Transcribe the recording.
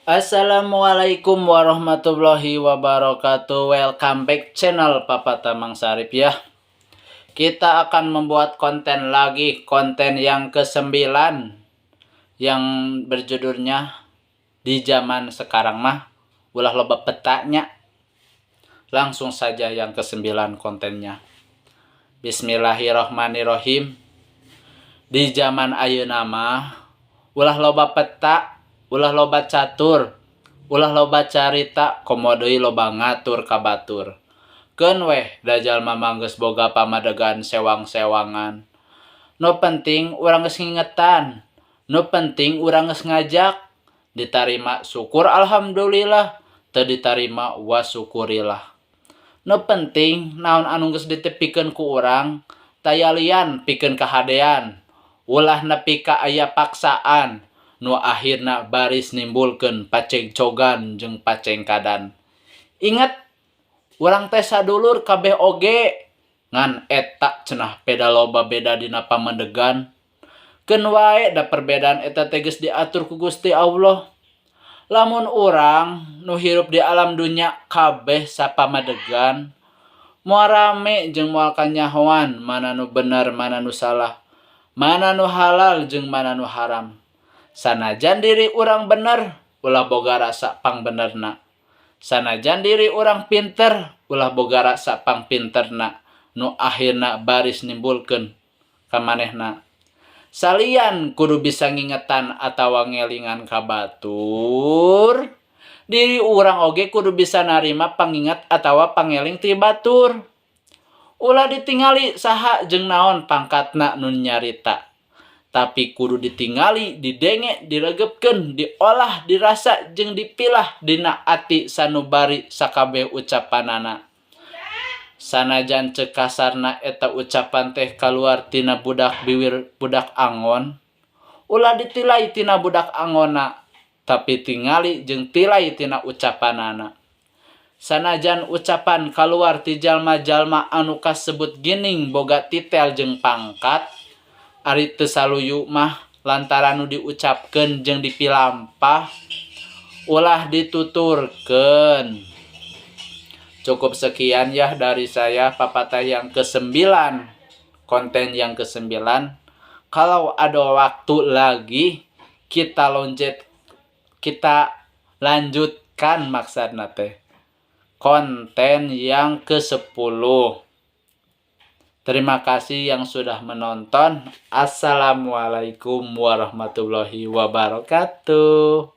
Assalamualaikum warahmatullahi wabarakatuh. Welcome back channel Papa Tamang Sarip ya. Kita akan membuat konten lagi, konten yang ke-9 yang berjudulnya di zaman sekarang mah ulah loba petanya. Langsung saja yang ke-9 kontennya. Bismillahirrohmanirrohim. Di zaman ayeuna mah ulah loba peta, ulah loba catur, ulah loba carita, komo deui loba ngatur ka batur. Keun weh da jalma manggeus boga pamadegan sewang-sewangan. Nu penting urang geus ngingetan, nu penting urang geus ngajak. Ditarima syukur alhamdulillah, teu ditarima wasyukurillah. Nu penting naon anu geus ditepikeun ku urang, tayalian pikeun kahadean. Ulah nepi ka aya paksaan, nu akhirna baris nimbulkeun pacengcogan jeung pacengkadan. Ingat, urang teh sadulur kabeh oge, ngan eta cenah peda loba beda dina pamendegan. Keun wae da perbedaan eta teh geus diatur ku Gusti Allah. Lamun urang nu hirup di alam dunya kabeh sapamadegan, moal rame jeung moal kanyahoan mana nu bener mana nu salah, mana nu halal jeung mana nu haram. Sanajan diri urang bener, ulah boga rasa pangbenerna. Sanajan diri urang pinter, ulah boga rasa pangpinterna, nu akhirna baris nimbulkeun ka manehna. Salian kudu bisa ngingetan atawa ngelingan ka batur, diri urang oge kudu bisa narima pangingat atawa pangeling ti batur. Ulah ditingali saha jeung naon pangkatna nun nyarita. Tapi kudu ditingali, didenge, diregepkeun, diolah, dirasa, jeung dipilah dina ati sanubari sakabeh ucapanana. Sanajan ceuk kasarna eta ucapan teh kaluar tina budak biwir budak angon, ulah ditilai tina budak angonna, tapi tingali jeung tilai tina ucapanana. Sanajan ucapan kaluar ti jalma-jalma anu kasebut geuning boga titel jeung pangkat, ari teu saluyu mah lantaran nu diucapkeun jeung dipilampah, ulah dituturkeun. Cukup sekian ya dari saya, Papatah yang ke-9, konten yang ke-9. Kalau ada waktu lagi kita lanjutkan maksudna teh konten yang ke-10. Terima kasih yang sudah menonton. Assalamualaikum warahmatullahi wabarakatuh.